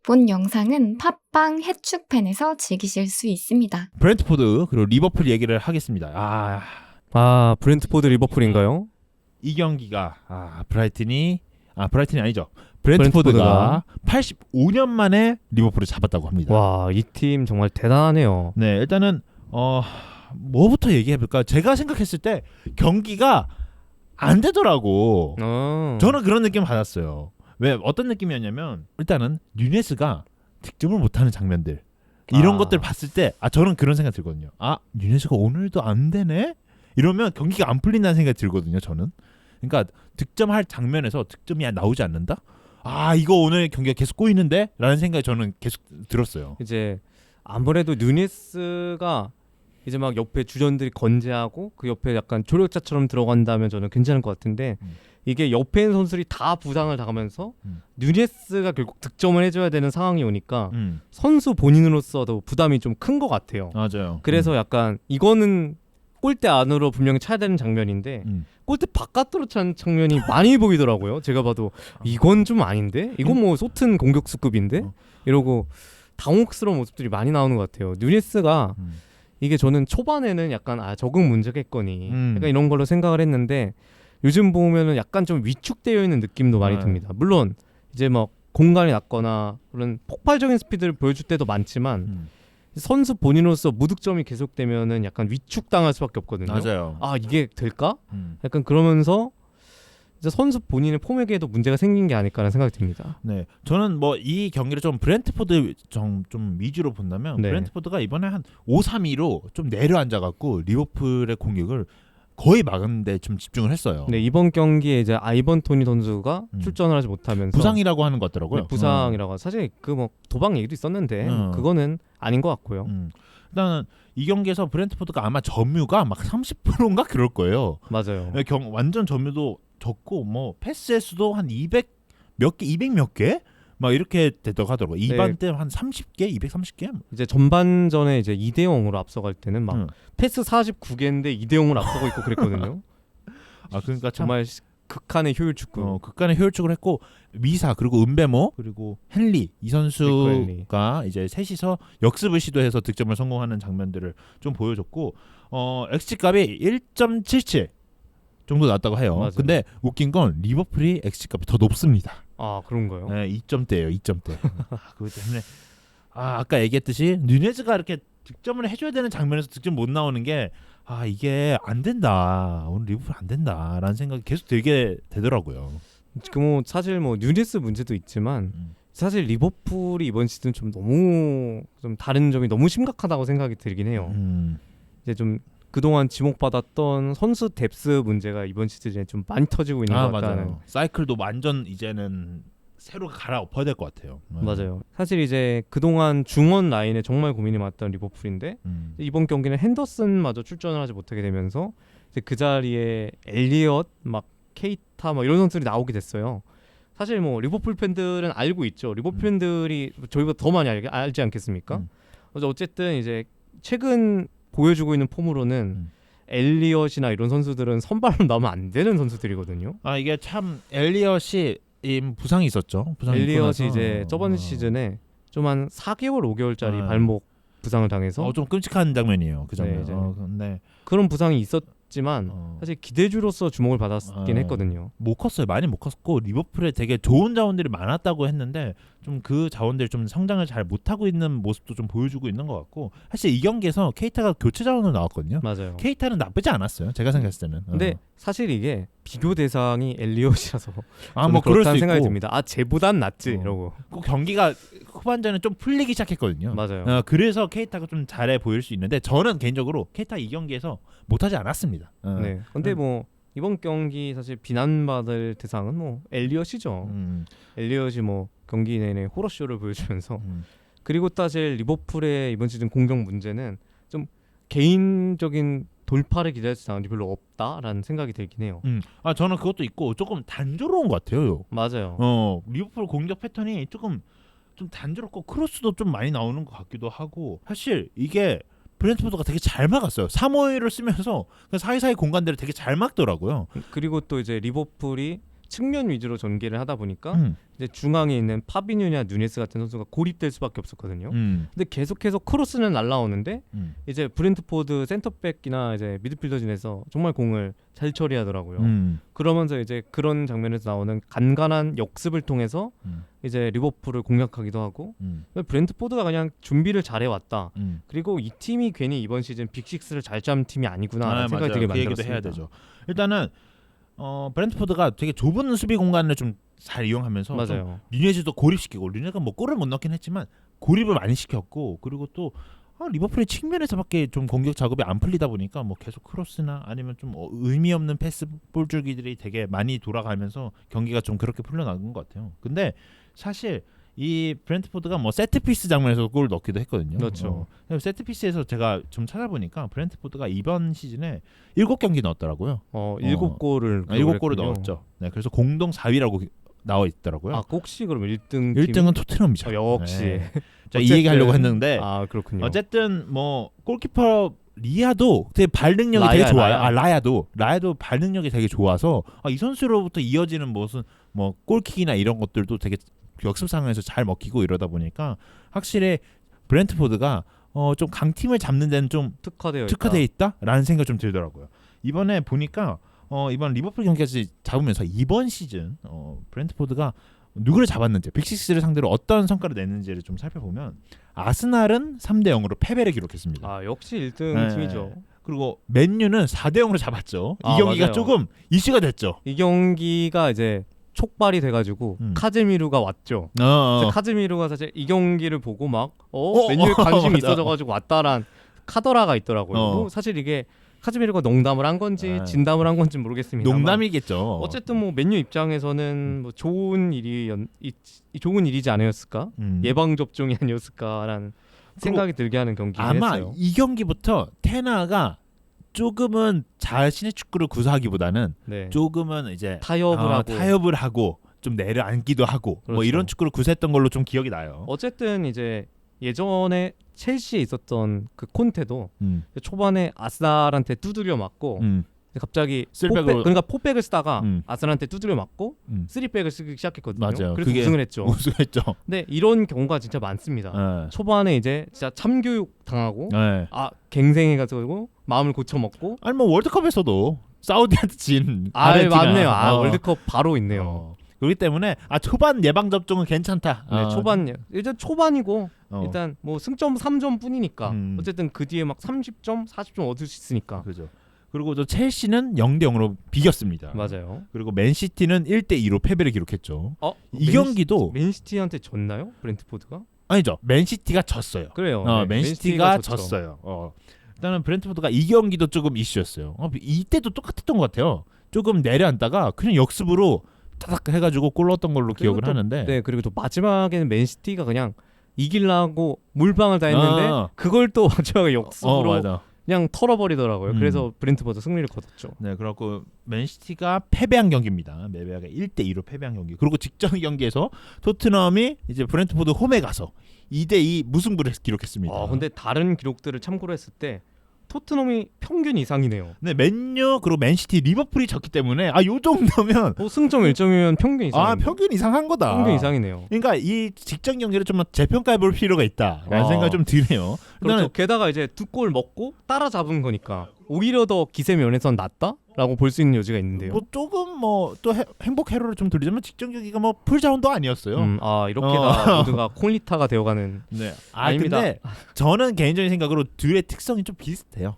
본 영상은 팟빵 해축팬에서 즐기실 수 있습니다. 브렌트포드 그리고 리버풀 얘기를 하겠습니다. 브렌트포드 리버풀인가요? 이 경기가 브라이튼이 아니죠. 브렌트포드가 85년 만에 리버풀을 잡았다고 합니다. 와, 이 팀 정말 대단하네요. 네, 일단은 뭐부터 얘기해볼까? 제가 생각했을 때 경기가 안 되더라고. 저는 그런 느낌 받았어요. 왜 어떤 느낌이었냐면 일단은 누네스가 득점을 못하는 장면들 이런 것들 봤을 때 저는 그런 생각 들거든요. 누네스가 오늘도 안 되네? 이러면 경기가 안 풀린다는 생각이 들거든요. 저는. 그러니까 득점할 장면에서 득점이 나오지 않는다? 이거 오늘 경기가 계속 꼬이는데? 라는 생각이 저는 계속 들었어요. 이제 아무래도 누네스가 이제 막 옆에 주전들이 건재하고 그 옆에 약간 조력자처럼 들어간다면 저는 괜찮을 것 같은데 이게 옆에 있는 선수들이 다 부상을 당하면서 누네스가 결국 득점을 해줘야 되는 상황이 오니까 선수 본인으로서도 부담이 좀 큰 것 같아요. 맞아요. 그래서 약간 이거는 골대 안으로 분명히 차야 되는 장면인데 골대 바깥으로 찬 장면이 많이 보이더라고요. 제가 봐도 이건 좀 아닌데? 이건 뭐 소튼 공격수급인데? 이러고 당혹스러운 모습들이 많이 나오는 것 같아요. 누네스가 이게 저는 초반에는 약간 적응 문제겠거니 약간 이런 걸로 생각을 했는데 요즘 보면은 약간 좀 위축되어 있는 느낌도 많이 듭니다. 물론 이제 막 공간이 낮거나 그런 폭발적인 스피드를 보여줄 때도 많지만 선수 본인으로서 무득점이 계속되면은 약간 위축당할 수밖에 없거든요. 맞아요. 이게 될까? 약간 그러면서 이제 선수 본인의 폼에게도 문제가 생긴 게 아닐까라는 생각이 듭니다. 네, 저는 뭐 이 경기를 좀 브렌트포드 좀 위주로 본다면 브렌트포드가 이번에 한 5-3-2로 좀 내려앉아갖고 리버풀의 공격을 거의 막는데 좀 집중을 했어요. 네, 이번 경기에 이제 아이번 토니 선수가 출전을 하지 못하면서 부상이라고 하는 것 같더라고요. 네, 부상이라고 사실 그 뭐 도박 얘기도 있었는데 그거는 아닌 것 같고요. 일단은 이 경기에서 브렌트포드가 아마 점유가 막 30%인가 그럴 거예요. 맞아요. 완전 점유도 적고 뭐 패스 횟수도 한 200 몇 개 막 이렇게 됐다고 하더라고요. 이반 때 한 30개, 230개. 이제 전반전에 이제 2대0으로 앞서갈 때는 막 패스 49개인데 2대0으로 앞서고 있고 그랬거든요. 그러니까 정말 극한의 효율 축구. 극한의 효율 축구를 했고 미사 그리고 은베모 그리고 헨리 이 선수가 이제 셋이서 역습을 시도해서 득점을 성공하는 장면들을 좀 보여줬고 XG 값이 1.77 정도 났다고 해요. 맞아요. 근데 웃긴 건 리버풀이 XG 값이 더 높습니다. 그런가요? 네, 2점대예요. 2점대. 그것 때문에 아까 얘기했듯이 누네즈가 이렇게 득점을 해줘야 되는 장면에서 득점 못 나오는 게 이게 안 된다. 오늘 리버풀 안 된다라는 생각이 계속 들게 되더라고요. 뭐 사실 뭐 누네스 문제도 있지만 사실 리버풀이 이번 시즌 좀 너무 좀 다른 점이 너무 심각하다고 생각이 들긴 해요. 이제 좀 그동안 지목받았던 선수 뎁스 문제가 이번 시즌에 좀 많이 터지고 있는 것 같다는. 맞아요. 사이클도 완전 이제는 새로 갈아엎어야 될 것 같아요. 맞아요. 사실 이제 그동안 중원 라인에 정말 고민이 많았던 리버풀인데 이번 경기는 핸더슨마저 출전을 하지 못하게 되면서 이제 그 자리에 엘리엇, 막 케이타 막 이런 선수들이 나오게 됐어요. 사실 뭐 리버풀 팬들은 알고 있죠. 리버풀 팬들이 저희보다 더 많이 알지 않겠습니까? 어쨌든 이제 최근 보여주고 있는 폼으로는 엘리엇이나 이런 선수들은 선발로 나오면 안 되는 선수들이거든요. 이게 참 엘리엇이 부상이 있었죠. 엘리엇이 이제 저번 시즌에 좀 한 4개월, 5개월짜리 발목 부상을 당해서 좀 끔찍한 장면이에요. 그 장면. 네. 그런 부상이 있었지만 사실 기대주로서 주목을 받았긴 했거든요. 못 컸어요. 많이 못 컸고 리버풀에 되게 좋은 자원들이 많았다고 했는데 좀 그 자원들이 좀 성장을 잘 못하고 있는 모습도 좀 보여주고 있는 것 같고 사실 이 경기에서 케이타가 교체 자원으로 나왔거든요. 맞아요. 케이타는 나쁘지 않았어요. 제가 생각했을 때는. 근데 사실 이게 비교 대상이 엘리엇이라서 뭐 그럴 수 생각이 있고. 듭니다. 쟤보단 낫지 이러고. 꼭 경기가 후반전에 좀 풀리기 시작했거든요. 맞아요. 그래서 케이타가 좀 잘해 보일 수 있는데 저는 개인적으로 케이타 이 경기에서 못하지 않았습니다. 네. 근데 뭐 이번 경기 사실 비난받을 대상은 뭐 엘리엇이죠. 엘리엇이 뭐 경기 내내 호러쇼를 보여주면서 그리고 사실 리버풀의 이번 시즌 공격 문제는 좀 개인적인 돌파를 기대할 상황이 별로 없다라는 생각이 들긴 해요. 저는 그것도 있고 조금 단조로운 것 같아요. 맞아요. 리버풀 공격 패턴이 조금 좀 단조롭고 크로스도 좀 많이 나오는 것 같기도 하고 사실 이게 브렌트포드가 되게 잘 막았어요. 3-5-1을 쓰면서 사이사이 공간들을 되게 잘 막더라고요. 그리고 또 이제 리버풀이 측면 위주로 전개를 하다 보니까 이제 중앙에 있는 파비뉴냐 누네스 같은 선수가 고립될 수밖에 없었거든요. 근데 계속해서 크로스는 날라오는데 이제 브렌트포드 센터백이나 이제 미드필더진에서 정말 공을 잘 처리하더라고요. 그러면서 이제 그런 장면에서 나오는 간간한 역습을 통해서 이제 리버풀을 공략하기도 하고 브렌트포드가 그냥 준비를 잘해 왔다. 그리고 이 팀이 괜히 이번 시즌 빅6를 잘 짜는 팀이 아니구나 생각이 되게 그 얘기도 만들었습니다. 해야 되죠. 일단은 브렌트포드가 되게 좁은 수비 공간을 좀 잘 이용하면서 맞아요. 누네즈도 고립시키고 누네즈가 뭐 골을 못 넣긴 했지만 고립을 많이 시켰고 그리고 또 리버풀의 측면에서밖에 좀 공격 작업이 안 풀리다 보니까 뭐 계속 크로스나 아니면 좀 의미 없는 패스 볼줄기들이 되게 많이 돌아가면서 경기가 좀 그렇게 풀려나간 것 같아요. 근데 사실 이 브렌트포드가 뭐 세트피스 장면에서 골을 넣기도 했거든요. 그렇죠. 세트피스에서 제가 좀 찾아보니까 브렌트포드가 이번 시즌에 7경기 넣었더라고요. 7골을 7골을 넣었죠. 네, 그래서 공동 4위라고 나와 있더라고요. 혹시 그럼 1등 1등은 토트넘이죠. 역시. 네. 자, 이 얘기 하려고 했는데 그렇군요. 어쨌든 뭐 골키퍼 리아도 되게 발 능력이 되게 좋아요. 라야도 발 능력이 되게 좋아서 이 선수로부터 이어지는 무슨 뭐 골킥이나 이런 것들도 되게 역습 상황에서 잘 먹히고 이러다 보니까 확실히 브렌트포드가 좀 강팀을 잡는 데는 좀 특화되어 있다라는 생각이 좀 들더라고요. 이번에 보니까 이번 리버풀 경기까지 잡으면서 이번 시즌 브렌트포드가 누구를 잡았는지 빅6를 상대로 어떤 성과를 냈는지를 좀 살펴보면 아스날은 3대0으로 패배를 기록했습니다. 역시 1등 팀이죠. 그리고 맨유는 4대0으로 잡았죠. 이 경기가 맞아요. 조금 이슈가 됐죠. 이 경기가 이제 촉발이 돼가지고 카제미루가 왔죠. 카제미루가 사실 이 경기를 보고 막 맨유에 관심이 있어져가지고 왔다란 카더라가 있더라고요. 뭐 사실 이게 카제미루가 농담을 한 건지 진담을 한 건지 모르겠습니다. 농담이겠죠. 어쨌든 뭐 맨유 입장에서는 뭐 좋은 일이지 않았을까? 예방 접종이 아니었을까라는 생각이 들게 하는 경기였어요. 아마 이 경기부터 테나가 조금은 자신의 축구를 구사하기보다는 조금은 이제 타협을 하고 좀 내려앉기도 하고 그렇죠. 뭐 이런 축구를 구사했던 걸로 좀 기억이 나요. 어쨌든 이제 예전에 첼시에 있었던 그 콘테도 초반에 아스날한테 두드려 맞고 갑자기 포백을 쓰다가 아스날한테 두드려 맞고 3백을 쓰기 시작했거든요. 맞아요. 그래서 우승을 했죠. 근데 이런 경우가 진짜 많습니다. 초반에 이제 진짜 참교육 당하고 갱생해가지고 마음을 고쳐 먹고 아니 뭐 월드컵에서도 사우디한테 진 아르헨티나. 맞네요. 월드컵 바로 있네요. 그렇기 때문에 초반 예방 접종은 괜찮다. 일단 초반이고 일단 뭐 승점 3점 뿐이니까 어쨌든 그 뒤에 막 30점, 40점 얻을 수 있으니까. 그죠. 그리고 또 첼시는 0대0으로 비겼습니다. 맞아요. 그리고 맨시티는 1대2로 패배를 기록했죠. 이 경기도 맨시티한테 졌나요? 브렌트포드가? 아니죠. 맨시티가 졌어요. 그래요. 맨시티가 졌어요. 일단은 브렌트포드가 이 경기도 조금 이슈였어요. 이때도 똑같았던 것 같아요. 조금 내려앉다가 그냥 역습으로 타닥 해가지고 골 넣었던 걸로 기억을 하는데. 네, 그리고 또 마지막에는 맨시티가 그냥 이기려고 몰빵을 다 했는데 그걸 또 마지막에 역습으로 그냥 털어버리더라고요. 그래서 브렌트포드 승리를 거뒀죠. 네, 그렇고 맨시티가 패배한 경기입니다. 메베아가 1대2로 패배한 경기. 그리고 직전 경기에서 토트넘이 이제 브렌트포드 홈에 가서 2대2 무승부를 기록했습니다. 근데 다른 기록들을 참고로 했을 때 토트넘이 평균 이상이네요. 네, 맨유 그리고 맨시티, 리버풀이 졌기 때문에 요 정도면 승점 1점이면 평균 이상. 평균 이상한 거다. 평균 이상이네요. 그러니까 이 직전 경기를 좀 재평가해 볼 필요가 있다라는 생각이 좀 드네요. 그렇죠. 게다가 이제 2골 먹고 따라잡은 거니까 오히려 더 기세 면에선 낫다라고 볼 수 있는 여지가 있는데요. 뭐 조금 뭐 또 행복 회로를 좀 돌리자면 직전 경기가 뭐 풀자운도 아니었어요. 이렇게 다 모두가 콜리타가 되어가는. 네. 아닙니다. 근데 저는 개인적인 생각으로 둘의 특성이 좀 비슷해요.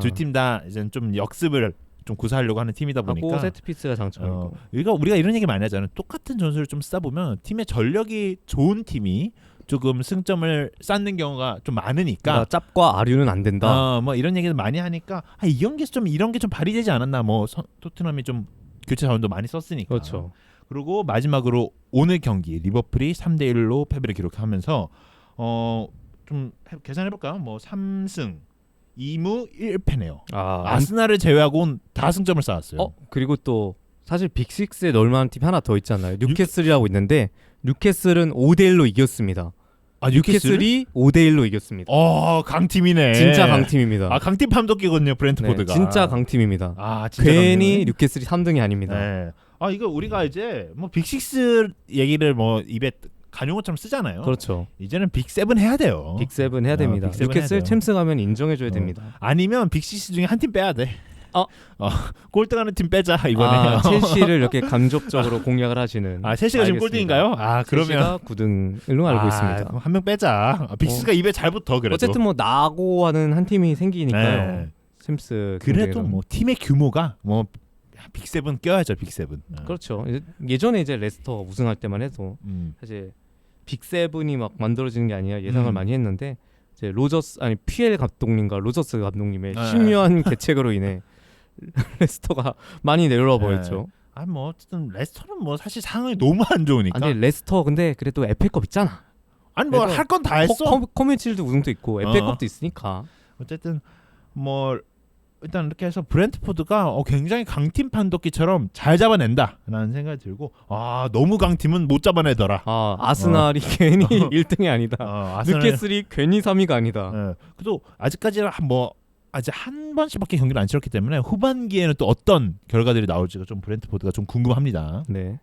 두 팀 다 이제 좀 역습을 좀 구사하려고 하는 팀이다 보니까 세트피스가 장점이고. 우리가 이런 얘기 많이 하잖아요. 똑같은 전술을 좀 쓰다 보면 팀의 전력이 좋은 팀이 조금 승점을 쌓는 경우가 좀 많으니까 짭과 아류는 안 된다. 뭐 이런 얘기를 많이 하니까 이 경기에서 좀 이런 게 좀 발휘되지 않았나. 뭐 토트넘이 좀 교체 자원도 많이 썼으니까. 그렇죠. 그리고 마지막으로 오늘 경기 리버풀이 3대1로 패배를 기록하면서 좀 계산해 볼까요? 뭐 3승 2무 1패네요. 아스날을 제외하고는 다 승점을 쌓았어요. 그리고 또 사실 빅6에 넣을만한 팀 하나 더 있잖아요. 뉴캐슬이라고 있는데 뉴캐슬은 5대1로 이겼습니다. 뉴캐슬이 5대1로 이겼습니다. 강팀이네. 진짜 강팀입니다. 강팀 판독기거든요, 브렌트포드가. 진짜 강팀입니다. 진짜 괜히 강팀이네. 뉴캐슬이 3등이 아닙니다. 네. 이거 우리가 이제 뭐 빅6 얘기를 뭐 입에 간용어처럼 쓰잖아요. 그렇죠. 이제는 빅7 해야 돼요. 빅7 해야 됩니다. 빅7 해야 뉴캐슬 돼요. 챔스 가면 인정해줘야 됩니다. 아니면 빅6 중에 한 팀 빼야 돼. 어. 꼴등하는 팀 빼자 이번에. 첼시를 이렇게 간접적으로 공략을 하시는. 첼시가 지금 꼴등인가요? 그러면 첼시가 9등으로 알고 있습니다. 한 명 빼자. 빅6가 입에 잘 붙어 그래도. 어쨌든 뭐 나고 하는 한 팀이 생기니까요. 네. 챔스 그래도 경쟁에서는. 뭐 팀의 규모가 뭐 빅7 껴야죠 빅7. 그렇죠. 예전에 이제 레스터 우승할 때만 해도 사실 빅7이 막 만들어지는 게 아니라 예상을 많이 했는데 이제 피엘 감독님과 로저스 감독님의 신묘한 계책으로 인해 레스터가 많이 내려와 보였죠. 뭐 어쨌든 레스터는 뭐 사실 상황이 너무 안 좋으니까. 아니 레스터 근데 그래도 FA컵 있잖아. 아니 뭐 할 건 다 했어. 커뮤니티도 우승도 있고 FA컵도 있으니까. 어쨌든 뭐 일단 이렇게 해서 브렌트포드가 굉장히 강팀 판독기처럼 잘 잡아낸다라는 생각이 들고 너무 강팀은 못 잡아내더라. 아스날이 괜히 1등이 아니다. 뉴캐슬이 괜히 3위가 아니다. 그래도 아직까지는 아직 한 번씩밖에 경기를 안 치렀기 때문에 후반기에는 또 어떤 결과들이 나올지가 좀 브렌트포드가 좀 궁금합니다. 네.